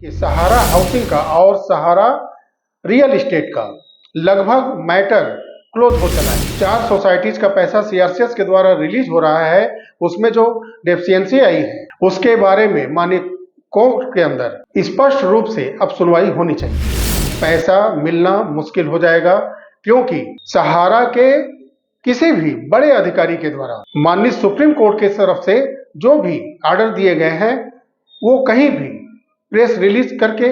कि सहारा हाउसिंग का और सहारा रियल एस्टेट का लगभग मैटर क्लोज हो चला है। 4 सोसाइटीज का पैसा सीआरसीएस के द्वारा रिलीज हो रहा है। उसमें जो डेफिशिएंसी आई है उसके बारे में माननीय कोर्ट के अंदर स्पष्ट रूप से अब सुनवाई होनी चाहिए। पैसा मिलना मुश्किल हो जाएगा क्योंकि सहारा के किसी भी बड़े अधिकारी के द्वारा माननीय सुप्रीम कोर्ट की तरफ से जो भी ऑर्डर दिए गए हैं वो कहीं भी प्रेस रिलीज करके,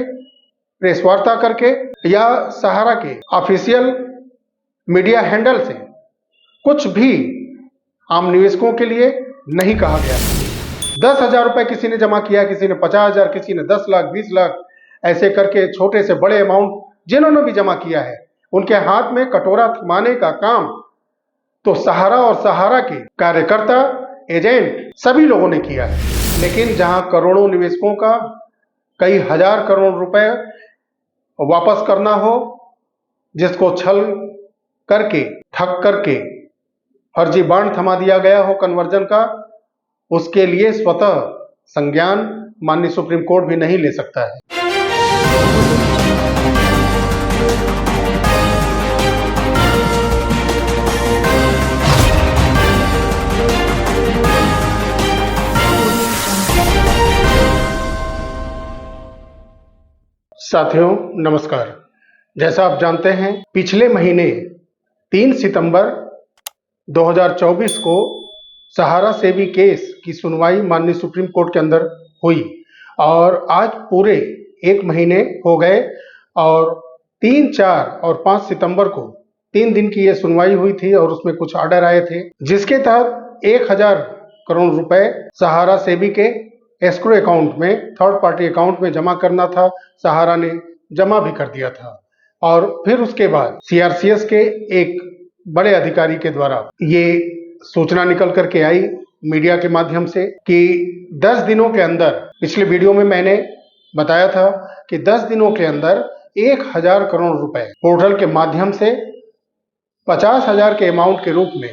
प्रेस वार्ता करके या सहारा के ऑफिशियल मीडिया हैंडल से कुछ भी आम निवेशकों के लिए नहीं कहा गया। 10,000 रुपए किसी ने जमा किया, किसी ने 50,000, किसी ने 10 लाख, 20 लाख, ऐसे करके छोटे से बड़े अमाउंट जिन्होंने भी जमा किया है उनके हाथ में कटोरा थमाने का काम तो सहारा और सहारा के कार्यकर्ता, एजेंट सभी लोगों ने किया है। लेकिन जहां करोड़ों निवेशकों का कई हजार करोड़ रुपए वापस करना हो, जिसको छल करके, ठग करके फर्जी बांड थमा दिया गया हो कन्वर्जन का, उसके लिए स्वतः संज्ञान माननीय सुप्रीम कोर्ट भी नहीं ले सकता है। साथियों नमस्कार। जैसा आप जानते हैं पिछले महीने 3 सितंबर 2024 को सहारा सेबी केस की सुनवाई माननीय सुप्रीम कोर्ट के अंदर हुई और आज पूरे 1 महीने हो गए और 3, 4 और 5 सितंबर को 3 दिन की ये सुनवाई हुई थी और उसमें कुछ ऑर्डर आए थे जिसके तहत 1,000 करोड़ रुपए सहारा सेबी के एस्क्रो अकाउंट में, थर्ड पार्टी अकाउंट में जमा करना था। सहारा ने जमा भी कर दिया था और फिर उसके बाद सीआरसीएस के एक बड़े अधिकारी के द्वारा ये सूचना निकल करके आई मीडिया के माध्यम से कि 10 दिनों के अंदर, पिछले वीडियो में मैंने बताया था कि 10 दिनों के अंदर 1,000 करोड़ रुपए पोर्टल के माध्यम से 50,000 के अमाउंट के रूप में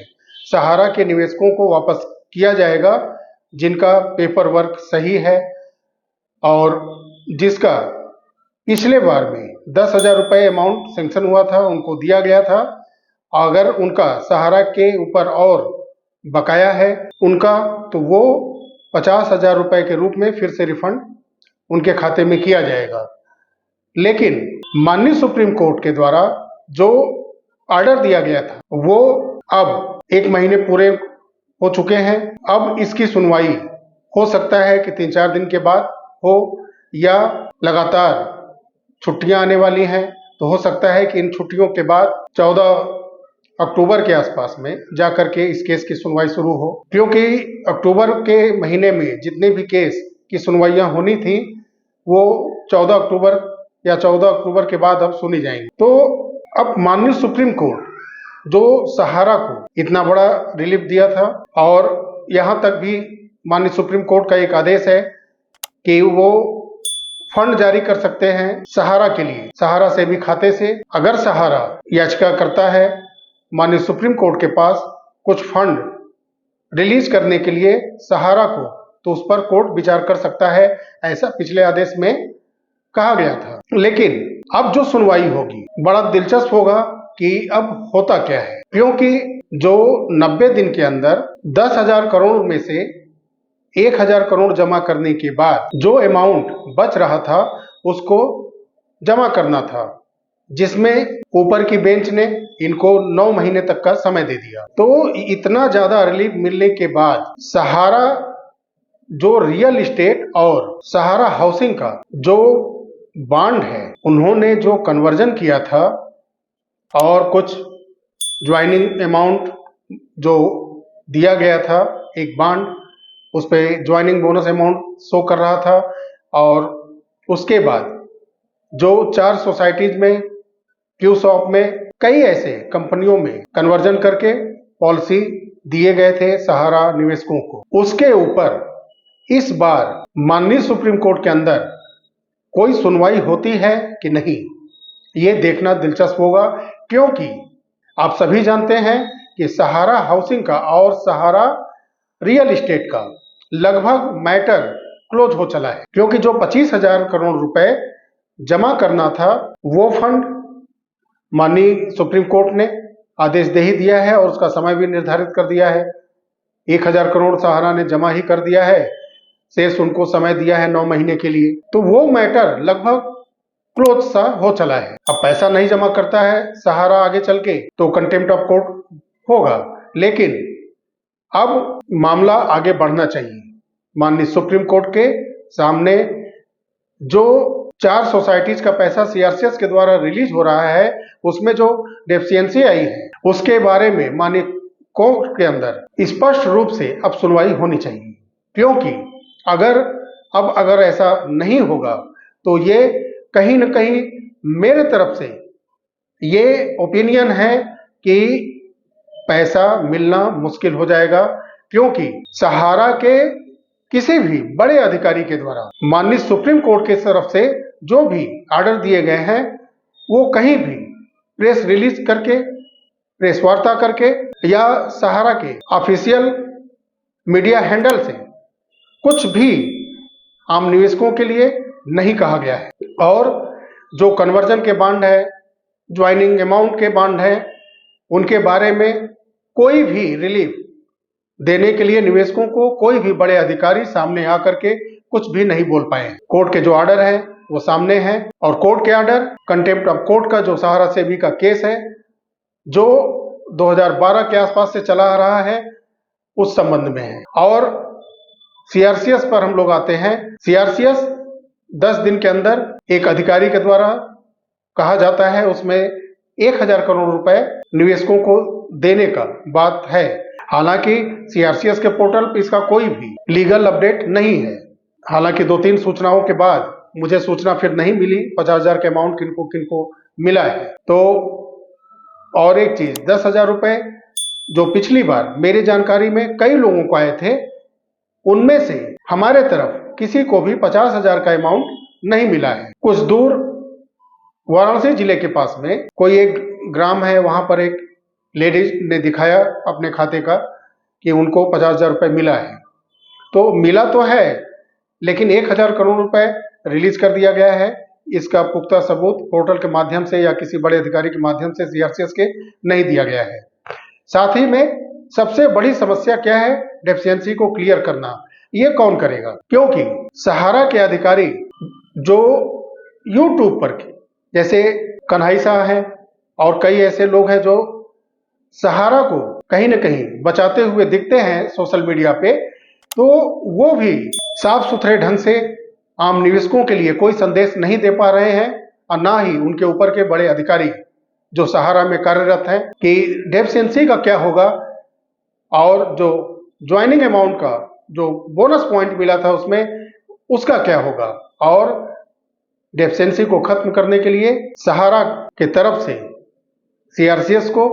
सहारा के निवेशकों को वापस किया जाएगा जिनका पेपर वर्क सही है और जिसका पिछले बार में 10,000 रुपए अमाउंट सैंक्शन हुआ था, उनको दिया गया था। अगर उनका सहारा के ऊपर और बकाया है उनका तो वो 50,000 रुपए के रूप में फिर से रिफंड उनके खाते में किया जाएगा। लेकिन माननीय सुप्रीम कोर्ट के द्वारा जो ऑर्डर दिया गया था वो अब 1 महीने पूरे हो चुके हैं। अब इसकी सुनवाई हो सकता है कि 3-4 दिन के बाद हो या लगातार छुट्टियां आने वाली हैं तो हो सकता है कि इन छुट्टियों के बाद 14 अक्टूबर के आसपास में जाकर के इस केस की सुनवाई शुरू हो, क्योंकि अक्टूबर के महीने में जितने भी केस की सुनवाइयां होनी थी वो 14 अक्टूबर या 14 अक्टूबर के बाद अब सुनी जाएंगी। तो अब माननीय सुप्रीम कोर्ट जो सहारा को इतना बड़ा रिलीफ दिया था और यहां तक भी माननीय सुप्रीम कोर्ट का एक आदेश है कि वो फंड जारी कर सकते हैं सहारा के लिए, सहारा सेबी खाते से। अगर सहारा याचिका करता है माननीय सुप्रीम कोर्ट के पास कुछ फंड रिलीज करने के लिए सहारा को, तो उस पर कोर्ट विचार कर सकता है, ऐसा पिछले आदेश में कहा गया था। लेकिन अब जो सुनवाई होगी बड़ा दिलचस्प होगा कि अब होता क्या है, क्योंकि जो 90 दिन के अंदर 10,000 करोड़ में से 1,000 करोड़ जमा करने के बाद जो अमाउंट बच रहा था उसको जमा करना था, जिसमें ऊपर की बेंच ने इनको 9 महीने तक का समय दे दिया। तो इतना ज्यादा रिलीफ मिलने के बाद सहारा जो रियल एस्टेट और सहारा हाउसिंग का जो बॉन्ड है उन्होंने जो कन्वर्जन किया था और कुछ ज्वाइनिंग अमाउंट जो दिया गया था, एक बॉन्ड उस पे ज्वाइनिंग बोनस अमाउंट शो कर रहा था और उसके बाद जो 4 सोसाइटीज में, क्यू शॉप में, कई ऐसे कंपनियों में कन्वर्जन करके पॉलिसी दिए गए थे सहारा निवेशकों को, उसके ऊपर इस बार माननीय सुप्रीम कोर्ट के अंदर कोई सुनवाई होती है कि नहीं, ये देखना दिलचस्प होगा। क्योंकि आप सभी जानते हैं कि सहारा हाउसिंग का और सहारा रियल एस्टेट का लगभग मैटर क्लोज हो चला है, क्योंकि जो 25,000 करोड़ रुपए जमा करना था वो फंड माननीय सुप्रीम कोर्ट ने आदेश दे ही दिया है और उसका समय भी निर्धारित कर दिया है। 1,000 करोड़ सहारा ने जमा ही कर दिया है, शेष उनको समय दिया है 9 महीने के लिए। तो वो मैटर लगभग क्लोज सा हो चला है। अब पैसा नहीं जमा करता है सहारा आगे चल के तो कंटेम्प्ट ऑफ कोर्ट होगा, लेकिन अब मामला आगे बढ़ना चाहिए। माननीय सुप्रीम कोर्ट के सामने जो 4 सोसाइटीज का पैसा सीआरसीएस के द्वारा रिलीज हो रहा है उसमें जो डेफिशिएंसी आई है उसके बारे में माननीय कोर्ट के अंदर स्पष्ट रूप से अब सुनवाई होनी चाहिए, क्योंकि अगर ऐसा नहीं होगा तो ये कहीं न कहीं मेरे तरफ से ये ओपिनियन है कि पैसा मिलना मुश्किल हो जाएगा, क्योंकि सहारा के किसी भी बड़े अधिकारी के द्वारा माननीय सुप्रीम कोर्ट की तरफ से जो भी ऑर्डर दिए गए हैं वो कहीं भी प्रेस रिलीज करके, प्रेस वार्ता करके या सहारा के ऑफिशियल मीडिया हैंडल से कुछ भी आम निवेशकों के लिए नहीं कहा गया है। और जो कन्वर्जन के बॉन्ड है, ज्वाइनिंग अमाउंट के बॉन्ड है, उनके बारे में कोई भी रिलीफ देने के लिए निवेशकों को कोई भी बड़े अधिकारी सामने आकर के कुछ भी नहीं बोल पाए। कोर्ट के जो ऑर्डर है वो सामने है और कोर्ट के ऑर्डर कंटेम्प्ट ऑफ कोर्ट का जो सहारा सेबी का केस है जो 2012 के आसपास से चला आ रहा है उस संबंध में है। और सीआरसीएस पर हम लोग आते हैं। सीआरसीएस 10 दिन के अंदर एक अधिकारी के द्वारा कहा जाता है उसमें 1,000 करोड़ रुपए निवेशकों को देने का बात है। हालांकि सीआरसीएस के पोर्टल पर इसका कोई भी लीगल अपडेट नहीं है। हालांकि 2-3 सूचनाओं के बाद मुझे सूचना फिर नहीं मिली 50,000 के अमाउंट किनको किनको मिला है। तो और एक चीज 10,000 रुपए जो पिछली बार मेरी जानकारी में कई लोगों को आए थे उनमें से हमारे तरफ किसी को भी 50,000 का अमाउंट नहीं मिला है। कुछ दूर वाराणसी जिले के पास में कोई एक ग्राम है, वहां पर एक लेडीज ने दिखाया अपने खाते का कि उनको 50,000 रुपए मिला है। तो मिला तो है लेकिन 1,000 करोड़ रुपए रिलीज कर दिया गया है। इसका पुख्ता सबूत पोर्टल के माध्यम से या किसी बड़े अधिकारी के माध्यम से सीआरसीएस के नहीं दिया गया है। साथ ही में सबसे बड़ी समस्या क्या है, डेफिशिएंसी को क्लियर करना। ये कौन करेगा, क्योंकि सहारा के अधिकारी जो यूट्यूब पर जैसे कन्हई शाह हैं और कई ऐसे लोग हैं जो सहारा को कहीं न कहीं बचाते हुए दिखते हैं सोशल मीडिया पे, तो वो भी साफ सुथरे ढंग से आम निवेशकों के लिए कोई संदेश नहीं दे पा रहे हैं और ना ही उनके ऊपर के बड़े अधिकारी जो सहारा में कार्यरत हैं कि डेफिशिएंसी का क्या होगा और जो ज्वाइनिंग अमाउंट का जो बोनस पॉइंट मिला था उसमें उसका क्या होगा। और डेफिशिएंसी को खत्म करने के लिए सहारा के तरफ से सीआरसीएस को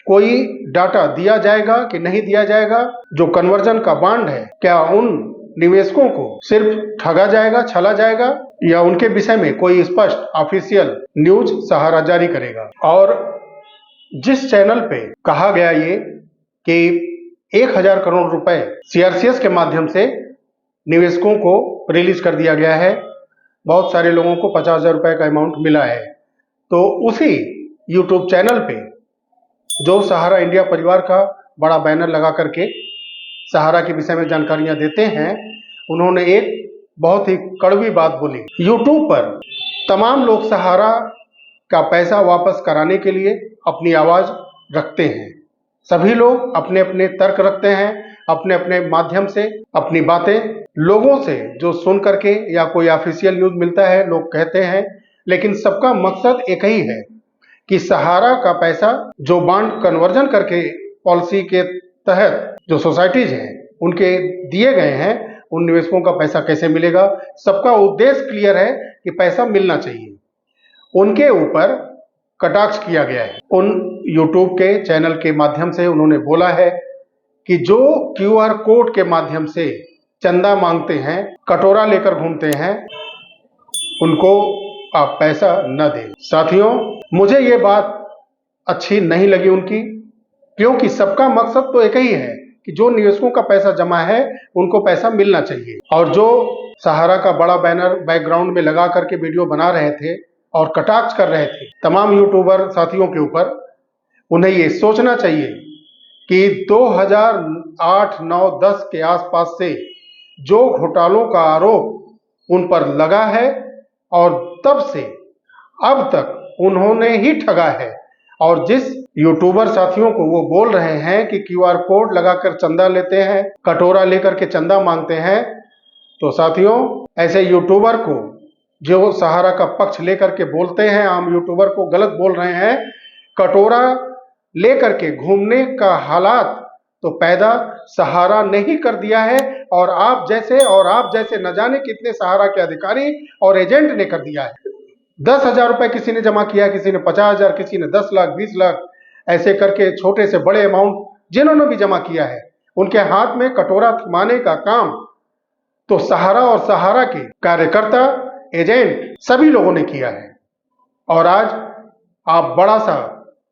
कोई डाटा दिया जाएगा कि नहीं दिया जाएगा। जो कन्वर्जन का बॉन्ड है क्या उन निवेशकों को सिर्फ ठगा जाएगा, छला जाएगा, या उनके विषय में कोई स्पष्ट ऑफिशियल न्यूज सहारा जारी करेगा। और जिस चैनल पे कहा गया ये कि 1,000 करोड़ रुपए सीआरसीएस के माध्यम से निवेशकों को रिलीज कर दिया गया है, बहुत सारे लोगों को 50,000 रुपए का अमाउंट मिला है, तो उसी यूट्यूब चैनल पे जो सहारा इंडिया परिवार का बड़ा बैनर लगा करके सहारा के विषय में जानकारियां देते हैं, उन्होंने एक बहुत ही कड़वी बात बोली। यूट्यूब पर तमाम लोग सहारा का पैसा वापस कराने के लिए अपनी आवाज रखते हैं। सभी लोग अपने अपने तर्क रखते हैं, अपने अपने माध्यम से अपनी बातें लोगों से जो सुन करके या कोई ऑफिशियल न्यूज मिलता है लोग कहते हैं, लेकिन सबका मकसद एक ही है कि सहारा का पैसा जो बॉन्ड कन्वर्जन करके पॉलिसी के तहत जो सोसाइटीज हैं उनके दिए गए हैं उन निवेशकों का पैसा कैसे मिलेगा। सबका उद्देश्य क्लियर है कि पैसा मिलना चाहिए। उनके ऊपर कटाक्ष किया गया है। उन यूट्यूब के चैनल के माध्यम से उन्होंने बोला है कि जो क्यूआर कोड के माध्यम से चंदा मांगते हैं, कटोरा लेकर घूमते हैं, उनको आप पैसा न दें। साथियों, मुझे ये बात अच्छी नहीं लगी उनकी, क्योंकि सबका मकसद तो एक ही है कि जो निवेशकों का पैसा जमा है उनको पैसा मिलना चाहिए। और जो सहारा का बड़ा बैनर बैकग्राउंड में लगा करके वीडियो बना रहे थे और कटाक्ष कर रहे थे तमाम यूट्यूबर साथियों के ऊपर, उन्हें ये सोचना चाहिए कि 2008, 9, 10 के आसपास से जो घोटालों का आरोप उन पर लगा है और तब से अब तक उन्होंने ही ठगा है। और जिस यूट्यूबर साथियों को वो बोल रहे हैं कि क्यूआर कोड लगाकर चंदा लेते हैं, कटोरा लेकर के चंदा मांगते हैं, तो साथियों ऐसे यूट्यूबर को जो सहारा का पक्ष लेकर के बोलते हैं, आम यूट्यूबर को गलत बोल रहे हैं, कटोरा लेकर के घूमने का हालात तो पैदा सहारा ने ही कर दिया है और आप जैसे न जाने कितने सहारा के अधिकारी और एजेंट ने कर दिया है। 10,000 रुपए किसी ने जमा किया, किसी ने 50,000, किसी ने 10 लाख, 20 लाख, ऐसे करके छोटे से बड़े अमाउंट जिन्होंने भी जमा किया है, उनके हाथ में कटोरा थमाने का काम तो सहारा और सहारा के कार्यकर्ता, एजेंट सभी लोगों ने किया है। और आज आप बड़ा सा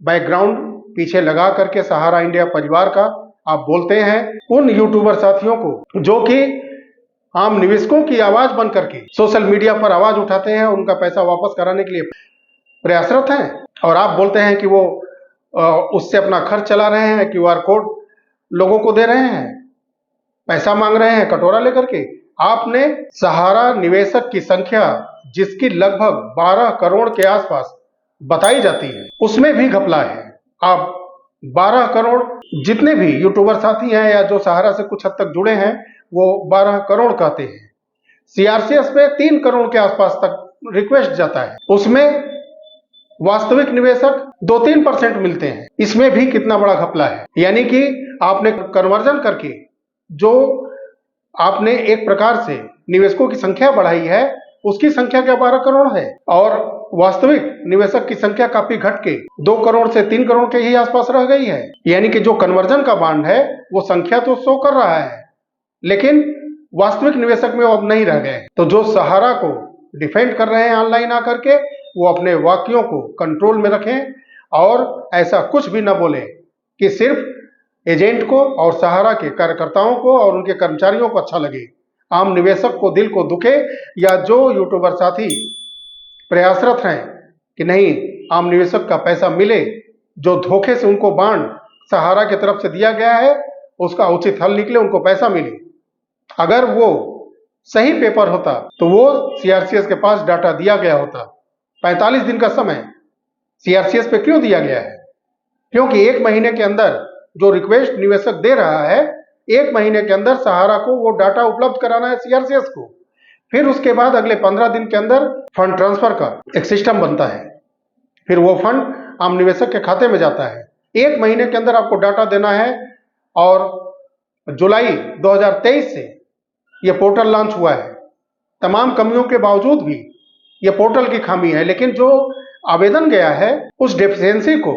बैकग्राउंड पीछे लगा करके सहारा इंडिया परिवार का आप बोलते हैं उन यूट्यूबर साथियों को जो कि आम निवेशकों की आवाज बन करके सोशल मीडिया पर आवाज उठाते हैं, उनका पैसा वापस कराने के लिए प्रयासरत हैं, और आप बोलते हैं कि वो उससे अपना खर्च चला रहे हैं, क्यूआर कोड लोगों को दे रहे हैं, पैसा मांग रहे हैं कटोरा लेकर के। आपने सहारा निवेशक की संख्या जिसकी लगभग 12 करोड़ के आसपास बताई जाती है, उसमें भी घपला है। आप 12 करोड़ जितने भी यूट्यूबर साथी हैं या जो सहारा से कुछ हद तक जुड़े हैं वो 12 करोड़ कहते हैं। सीआरसीएस पे 3 करोड़ के आसपास तक रिक्वेस्ट जाता है, उसमें वास्तविक निवेशक 2-3% मिलते हैं। इसमें भी कितना बड़ा घपला है। यानी कि आपने कन्वर्जन करके जो आपने एक प्रकार से निवेशकों की संख्या बढ़ाई है, उसकी संख्या क्या 12 करोड़ है और वास्तविक निवेशक की संख्या काफी घट के 2 करोड़ से 3 करोड़ के ही आसपास रह गई है। यानी कि जो कन्वर्जन का बांड है वो संख्या तो शो कर रहा है, लेकिन वास्तविक निवेशक में वो अब नहीं रह गए। तो जो सहारा को डिफेंड कर रहे हैं ऑनलाइन आकर के, वो अपने वाक्यों को कंट्रोल में रखें और ऐसा कुछ भी न बोले कि सिर्फ एजेंट को और सहारा के कार्यकर्ताओं को और उनके कर्मचारियों को अच्छा लगे, आम निवेशक को दिल को दुखे, या जो यूट्यूबर साथी प्रयासरत हैं कि नहीं आम निवेशक का पैसा मिले, जो धोखे से उनको बांड सहारा की तरफ से दिया गया है उसका उचित हल निकले, उनको पैसा मिले। अगर वो सही पेपर होता तो वो सीआरसीएस के पास डाटा दिया गया होता। 45 दिन का समय सीआरसीएस पे क्यों दिया गया है? क्योंकि 1 महीने के अंदर जो रिक्वेस्ट निवेशक दे रहा है, 1 महीने के अंदर सहारा को वो डाटा उपलब्ध कराना है सीआरसीएस को। फिर उसके बाद अगले 15 दिन के अंदर फंड ट्रांसफर का एक सिस्टम बनता है, फिर वो फंड आम निवेशक के खाते में जाता है। 1 महीने के अंदर आपको डाटा देना है और जुलाई 2023 से ये पोर्टल लॉन्च हुआ है। तमाम कमियों के बावजूद भी ये पोर्टल की खामी है, लेकिन जो आवेदन गया है उस डेफिशिएंसी को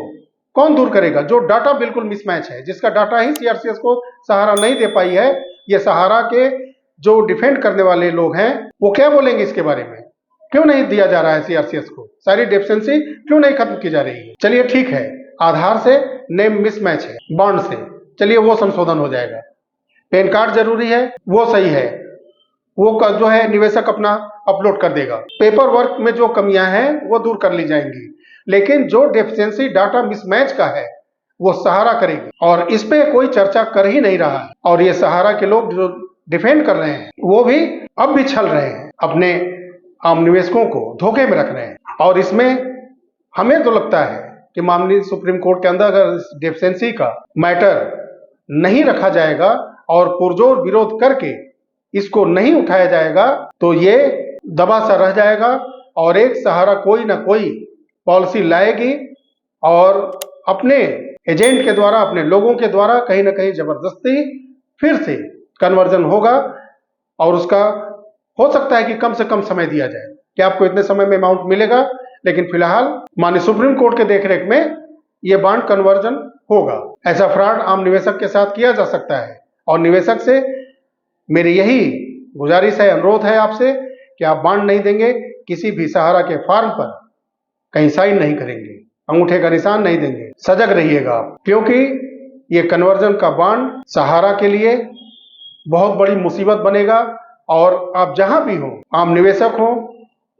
कौन दूर करेगा? जो डाटा बिल्कुल मिसमैच है, जिसका डाटा ही सीआरसीएस को सहारा नहीं दे पाई है। ये सहारा के जो डिफेंड करने वाले लोग हैं वो क्या बोलेंगे इसके बारे में? क्यों नहीं दिया जा रहा है सीआरसीएस को? सारी डेफिशिएंसी क्यों नहीं खत्म की जा रही है? चलिए ठीक है, आधार से नेम मिसमैच है, बॉन्ड से, चलिए वो संशोधन हो जाएगा। पैन कार्ड जरूरी है, वो सही है, वो जो है निवेशक अपना अपलोड कर देगा। पेपर वर्क में जो कमियां हैं वो दूर कर ली जाएंगी, लेकिन जो डेफिशिएंसी डाटा मिसमैच का है वो सहारा करेगी, और इस पे कोई चर्चा कर ही नहीं रहा है। और ये सहारा के लोग जो डिफेंड कर रहे हैं वो भी अब भी छल रहे हैं, अपने आम निवेशकों को धोखे में रख रहे हैं। और इसमें हमें तो लगता है कि माननीय सुप्रीम कोर्ट के अंदर अगर डेफिशिएंसी का मैटर नहीं रखा जाएगा और पुरजोर विरोध करके इसको नहीं उठाया जाएगा तो ये दबा सा रह जाएगा और एक सहारा कोई ना कोई पॉलिसी लाएगी और अपने एजेंट के द्वारा, अपने लोगों के द्वारा कहीं ना कहीं जबरदस्ती फिर से कन्वर्जन होगा। और उसका हो सकता है कि कम से कम समय दिया जाए कि आपको इतने समय में अमाउंट मिलेगा, लेकिन फिलहाल माननीय सुप्रीम कोर्ट के देखरेख में यह बॉन्ड कन्वर्जन होगा। ऐसा फ्रॉड आम निवेशक के साथ किया जा सकता है। और निवेशक से मेरी यही गुजारिश है, अनुरोध है आपसे कि आप बॉन्ड नहीं देंगे, किसी भी सहारा के फॉर्म पर कहीं साइन नहीं करेंगे, अंगूठे का निशान नहीं देंगे, सजग रहिएगा आप। क्योंकि ये कन्वर्जन का बॉन्ड सहारा के लिए बहुत बड़ी मुसीबत बनेगा। और आप जहां भी हो, आम निवेशक हो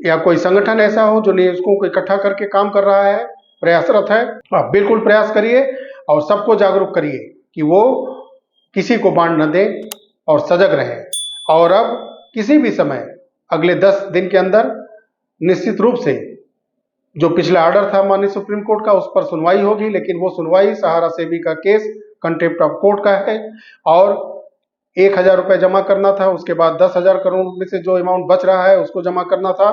या कोई संगठन ऐसा हो जो निवेशकों को इकट्ठा करके काम कर रहा है, प्रयासरत है, आप बिल्कुल प्रयास करिए और सबको जागरूक करिए कि वो किसी को बांड न दें और सजग रहें। और अब किसी भी समय अगले 10 दिन के अंदर निश्चित रूप से जो पिछला ऑर्डर था माननीय सुप्रीम कोर्ट का, उस पर सुनवाई होगी, लेकिन वो सुनवाई सहारा सेबी का केस कंटेम्प्ट ऑफ कोर्ट का है और 1,000 रुपये जमा करना था, उसके बाद 10,000 करोड़ में से जो अमाउंट बच रहा है उसको जमा करना था।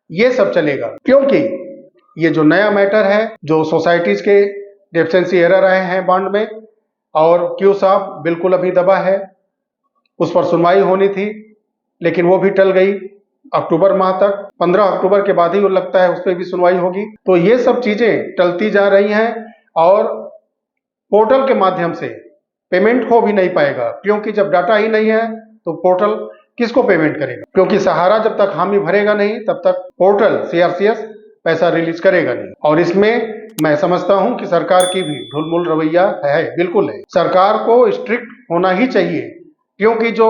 ये सब चलेगा क्योंकि ये जो नया मैटर है, जो सोसाइटीज के डेफिशिएंसी एरर आए हैं बॉन्ड में और क्यू साहब बिल्कुल अभी दबा है, उस पर सुनवाई होनी थी लेकिन वो भी टल गई अक्टूबर माह तक। 15 अक्टूबर के बाद ही वो लगता है उस पर भी सुनवाई होगी। तो ये सब चीजें टलती जा रही हैं और पोर्टल के माध्यम से पेमेंट हो भी नहीं पाएगा, क्योंकि जब डाटा ही नहीं है तो पोर्टल किसको पेमेंट करेगा, क्योंकि सहारा जब तक हामी भरेगा नहीं तब तक पोर्टल सीआरसीएस पैसा रिलीज करेगा नहीं। और इसमें मैं समझता हूं कि सरकार की भी ढुलमुल रवैया है, बिल्कुल है। सरकार को स्ट्रिक्ट होना ही चाहिए, क्योंकि जो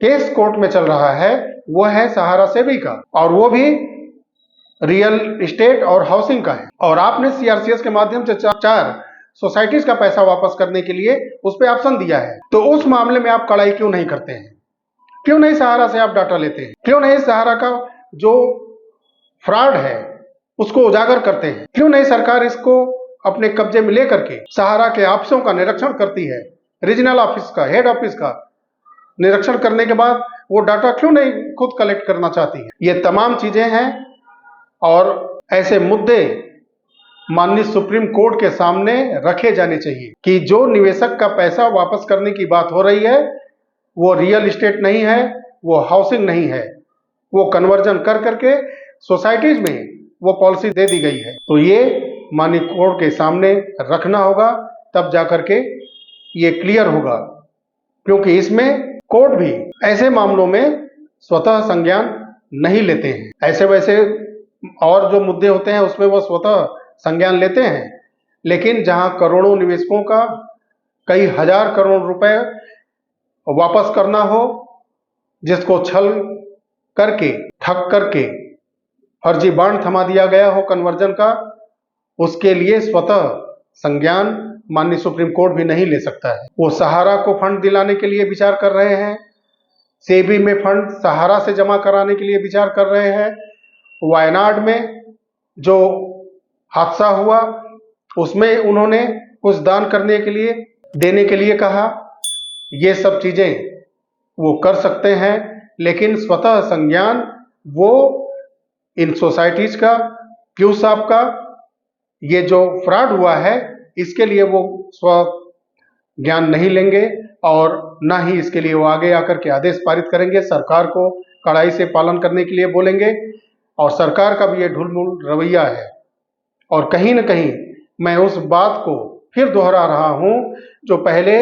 केस कोर्ट में चल रहा है वो है सहारा सेबी का और वो भी रियल एस्टेट और हाउसिंग का है। और आपने सीआरसीएस के माध्यम से 4 सोसाइटीज का पैसा वापस करने के लिए उस पर ऑप्शन दिया है, तो उस मामले में आप कड़ाई क्यों नहीं करते हैं? क्यों नहीं सहारा से आप डाटा लेते हैं? क्यों नहीं सहारा का जो फ्रॉड है उसको उजागर करते हैं? क्यों नहीं सरकार इसको अपने कब्जे में लेकर के सहारा के ऑफिसों का निरीक्षण करती है, रीजनल ऑफिस का, हेड ऑफिस का निरीक्षण करने के बाद वो डाटा क्यों नहीं खुद कलेक्ट करना चाहती है? ये तमाम चीजें हैं और ऐसे मुद्दे माननीय सुप्रीम कोर्ट के सामने रखे जाने चाहिए कि जो निवेशक का पैसा वापस करने की बात हो रही है वो रियल एस्टेट नहीं है, वो हाउसिंग नहीं है, वो कन्वर्जन कर करके सोसाइटीज में वो पॉलिसी दे दी गई है। तो ये माननीय कोर्ट के सामने रखना होगा, तब जाकर के ये क्लियर होगा, क्योंकि इसमें कोर्ट भी ऐसे मामलों में स्वतः संज्ञान नहीं लेते हैं। ऐसे वैसे और जो मुद्दे होते हैं उसमें वो स्वतः संज्ञान लेते हैं, लेकिन जहां करोड़ों निवेशकों का कई हजार करोड़ रुपए वापस करना हो, जिसको छल करके ठग करके फर्जी बांड थमा दिया गया हो कन्वर्जन का, उसके लिए स्वतः संज्ञान माननीय सुप्रीम कोर्ट भी नहीं ले सकता है। वो सहारा को फंड दिलाने के लिए विचार कर रहे हैं, सेबी में फंड सहारा से जमा कराने के लिए विचार कर रहे हैं, वायनाड में जो हादसा हुआ उसमें उन्होंने कुछ दान करने के लिए, देने के लिए कहा। ये सब चीजें वो कर सकते हैं, लेकिन स्वतः संज्ञान वो इन सोसाइटीज का, क्यू साहब का, ये जो फ्रॉड हुआ है इसके लिए वो स्व ज्ञान नहीं लेंगे और ना ही इसके लिए वो आगे आकर के आदेश पारित करेंगे। सरकार को कड़ाई से पालन करने के लिए बोलेंगे और सरकार का भी ये ढुलमुल रवैया है। और कहीं न कहीं मैं उस बात को फिर दोहरा रहा हूं जो पहले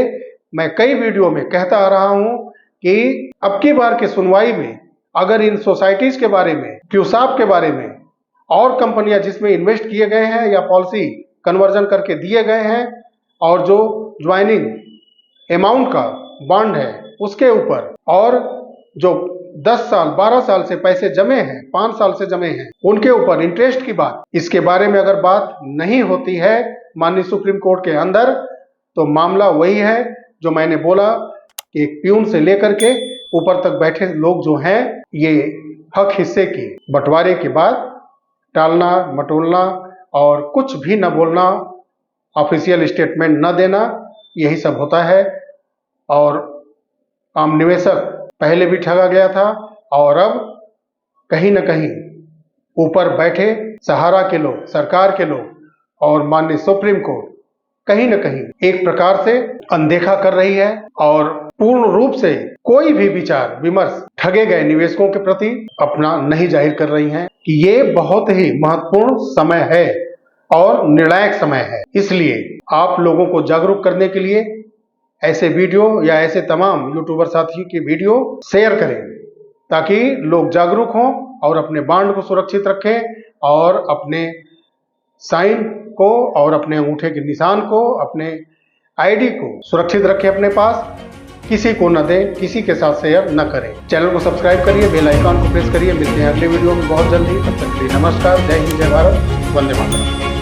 मैं कई वीडियो में कहता आ रहा हूं कि अब की बार की सुनवाई में अगर इन सोसाइटीज के बारे में, क्यूसाप के बारे में और कंपनियां जिसमें इन्वेस्ट किए गए हैं या पॉलिसी कन्वर्जन करके दिए गए हैं और जो ज्वाइनिंग अमाउंट का बॉन्ड है उसके ऊपर और जो 10 साल 12 साल से पैसे जमे हैं, 5 साल से जमे हैं, उनके ऊपर इंटरेस्ट की बात, इसके बारे में अगर बात नहीं होती है माननीय सुप्रीम कोर्ट के अंदर, तो मामला वही है जो मैंने बोला कि एक प्यून से लेकर के ऊपर तक बैठे लोग जो हैं, ये हक हिस्से की बंटवारे के बाद टालना मटोलना और कुछ भी न बोलना, ऑफिशियल स्टेटमेंट न देना, यही सब होता है। और आम निवेशक पहले भी ठगा गया था और अब कहीं न कहीं ऊपर बैठे सहारा के लोग, सरकार के लोग और माननीय सुप्रीम कोर्ट कहीं न कहीं एक प्रकार से अनदेखा कर रही है और पूर्ण रूप से कोई भी विचार विमर्श ठगे गए निवेशकों के प्रति अपना नहीं जाहिर कर रही हैं कि ये बहुत ही महत्वपूर्ण समय है और निर्णायक समय है। इसलिए आप लोगों को जागरूक करने के लिए ऐसे वीडियो या ऐसे तमाम यूट्यूबर साथियों की वीडियो शेयर करें ताकि लोग जागरूक हों और अपने बॉन्ड को सुरक्षित रखें और अपने साइन को और अपने अंगूठे के निशान को, अपने आईडी को सुरक्षित रखें अपने पास, किसी को न दें, किसी के साथ शेयर न करें। चैनल को सब्सक्राइब करिए, बेल आइकन को प्रेस करिए। मिलते हैं अगले वीडियो में बहुत जल्दी। तब तक के लिए नमस्कार, जय हिंद, जय भारत, वंदे मातरम।